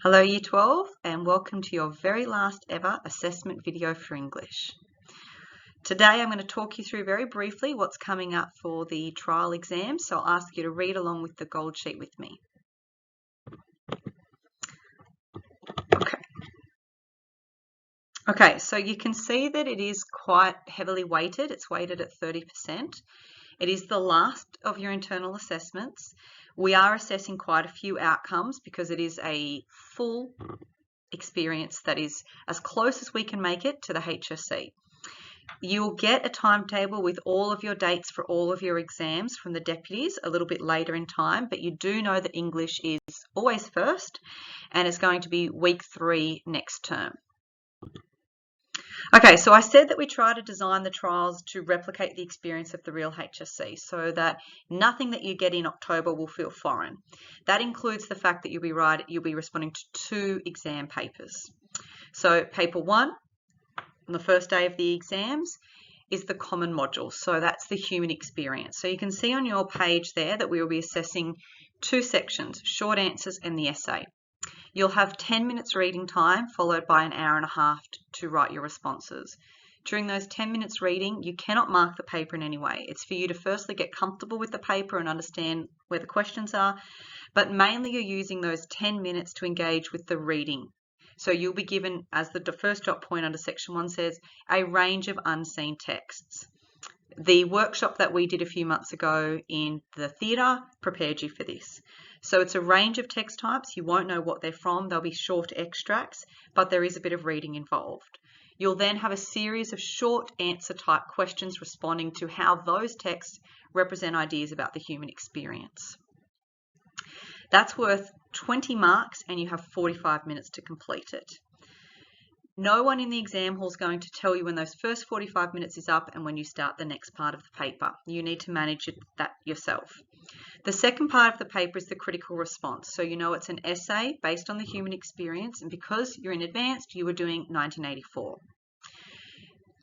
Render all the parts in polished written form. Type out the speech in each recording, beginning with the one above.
Hello Year 12 and welcome to your very last ever assessment video for English. Today I'm going to talk you through very briefly what's coming up for the trial exam, so I'll ask you to read along with the gold sheet with me. Okay, so you can see that it is quite heavily weighted. It's weighted at 30%. It is the last of your internal assessments. We are assessing quite a few outcomes because it is a full experience that is as close as we can make it to the HSC. You'll get a timetable with all of your dates for all of your exams from the deputies a little bit later in time, but you do know that English is always first and it's going to be week 3 next term. Okay, so I said that we try to design the trials to replicate the experience of the real HSC so that nothing that you get in October will feel foreign. That includes the fact that you'll be responding to 2 exam papers. So paper 1, on the first day of the exams, is the common module. So that's the human experience. So you can see on your page there that we will be assessing 2 sections, short answers and the essay. You'll have 10 minutes reading time followed by an hour and a half to write your responses. During those 10 minutes reading, you cannot mark the paper in any way. It's for you to firstly get comfortable with the paper and understand where the questions are, but mainly you're using those 10 minutes to engage with the reading. So you'll be given, as the first dot point under section 1 says, a range of unseen texts. The workshop that we did a few months ago in the theatre prepared you for this. So it's a range of text types. You won't know what they're from. They'll be short extracts, but there is a bit of reading involved. You'll then have a series of short answer type questions responding to how those texts represent ideas about the human experience. That's worth 20 marks and you have 45 minutes to complete it. No one in the exam hall is going to tell you when those first 45 minutes is up and when you start the next part of the paper. You need to manage that yourself. The second part of the paper is the critical response. So you know it's an essay based on the human experience, and because you're in advanced, you were doing 1984.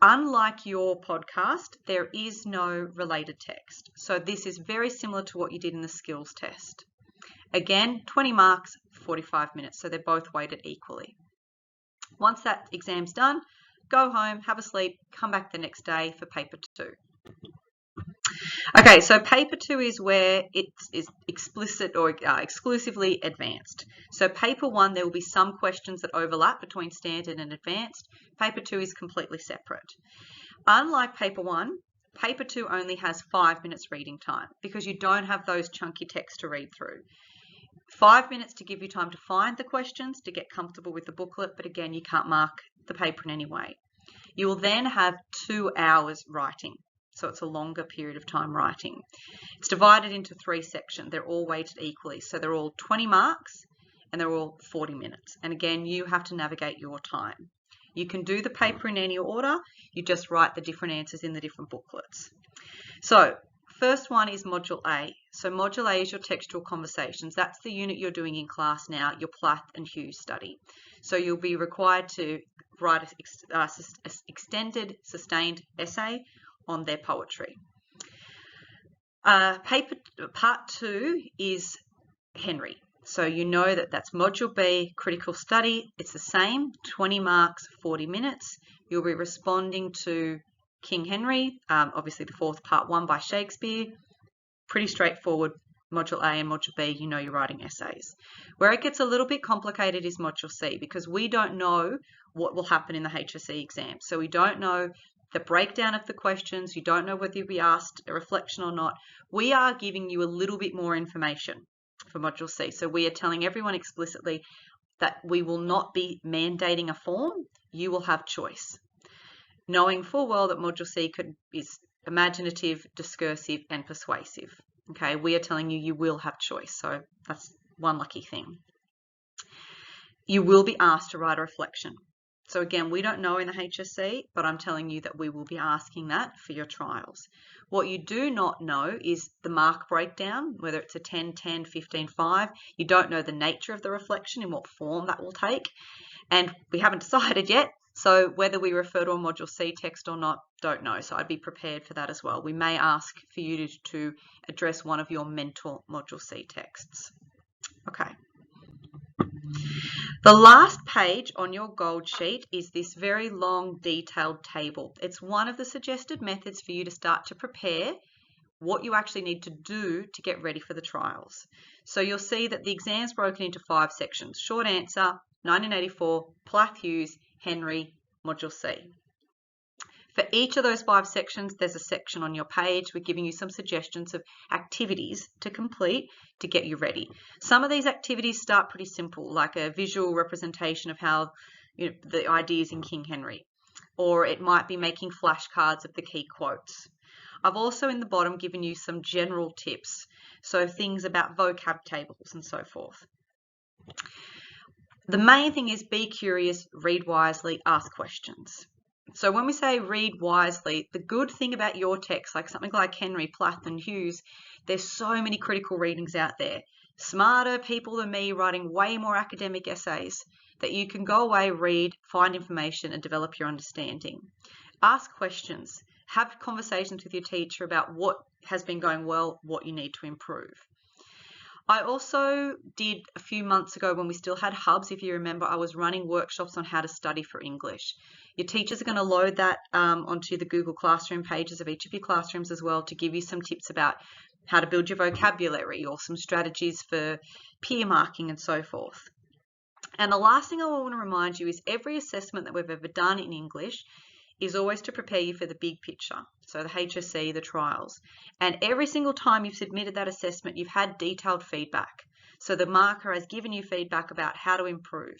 Unlike your podcast, there is no related text. So this is very similar to what you did in the skills test. Again, 20 marks, 45 minutes, so they're both weighted equally. Once that exam's done, go home, have a sleep, come back the next day for paper 2. Okay, so paper 2 is where it is explicit or exclusively advanced. So paper 1, there will be some questions that overlap between standard and advanced. Paper 2 is completely separate. Unlike paper 1, paper 2 only has 5 minutes reading time because you don't have those chunky texts to read through. 5 minutes to give you time to find the questions, to get comfortable with the booklet, but again, you can't mark the paper in any way. You will then have 2 hours writing, so it's a longer period of time writing. It's divided into 3 sections. They're all weighted equally, so they're all 20 marks and they're all 40 minutes. And again, you have to navigate your time. You can do the paper in any order, you just write the different answers in the different booklets. So, first one is Module A. So Module A is your textual conversations. That's the unit you're doing in class now, your Plath and Hughes study. So you'll be required to write an extended, sustained essay on their poetry. Part 2 is Henry. So you know that that's Module B, critical study. It's the same, 20 marks, 40 minutes. You'll be responding to King Henry, obviously the 4th part 1 by Shakespeare. Pretty straightforward, Module A and Module B, you know you're writing essays. Where it gets a little bit complicated is Module C because we don't know what will happen in the HSC exam. So we don't know the breakdown of the questions, you don't know whether you'll be asked a reflection or not. We are giving you a little bit more information for Module C. So we are telling everyone explicitly that we will not be mandating a form, you will have choice. Knowing full well that Module C is imaginative, discursive, and persuasive. Okay, we are telling you will have choice, so that's one lucky thing. You will be asked to write a reflection. So again, we don't know in the HSC, but I'm telling you that we will be asking that for your trials. What you do not know is the mark breakdown, whether it's a 10, 10, 15, 5. You don't know the nature of the reflection, in what form that will take. And we haven't decided yet. So whether we refer to a Module C text or not, don't know. So I'd be prepared for that as well. We may ask for you to address one of your mentor Module C texts. Okay. The last page on your gold sheet is this very long detailed table. It's one of the suggested methods for you to start to prepare what you actually need to do to get ready for the trials. So you'll see that the exam's broken into 5 sections: short answer, 1984, Plath Hughes, Henry, Module C. For each of those 5 sections, there's a section on your page. We're giving you some suggestions of activities to complete to get you ready. Some of these activities start pretty simple, like a visual representation of how the ideas in King Henry, or it might be making flashcards of the key quotes. I've also in the bottom given you some general tips, so things about vocab tables and so forth. The main thing is be curious, read wisely, ask questions. So when we say read wisely, the good thing about your text, like something like Henry, Plath and Hughes, there's so many critical readings out there. Smarter people than me writing way more academic essays that you can go away, read, find information and develop your understanding. Ask questions. Have conversations with your teacher about what has been going well, what you need to improve. I also did a few months ago when we still had hubs, if you remember, I was running workshops on how to study for English. Your teachers are going to load that onto the Google Classroom pages of each of your classrooms as well to give you some tips about how to build your vocabulary or some strategies for peer marking and so forth. And the last thing I want to remind you is every assessment that we've ever done in English is always to prepare you for the big picture, so the HSC, the trials. And every single time you've submitted that assessment, you've had detailed feedback. So the marker has given you feedback about how to improve.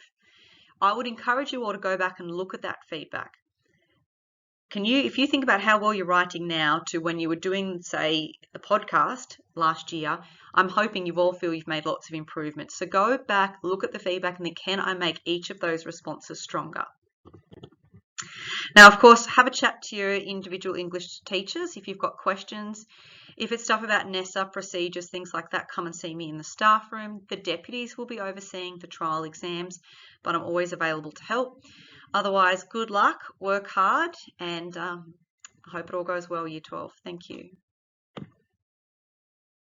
I would encourage you all to go back and look at that feedback. If you think about how well you're writing now to when you were doing, say, the podcast last year, I'm hoping you all feel you've made lots of improvements. So go back, look at the feedback, and then can I make each of those responses stronger? Now, of course, have a chat to your individual English teachers if you've got questions. If it's stuff about NESA, procedures, things like that, come and see me in the staff room. The deputies will be overseeing the trial exams, but I'm always available to help. Otherwise, good luck, work hard, and I hope it all goes well, Year 12. Thank you.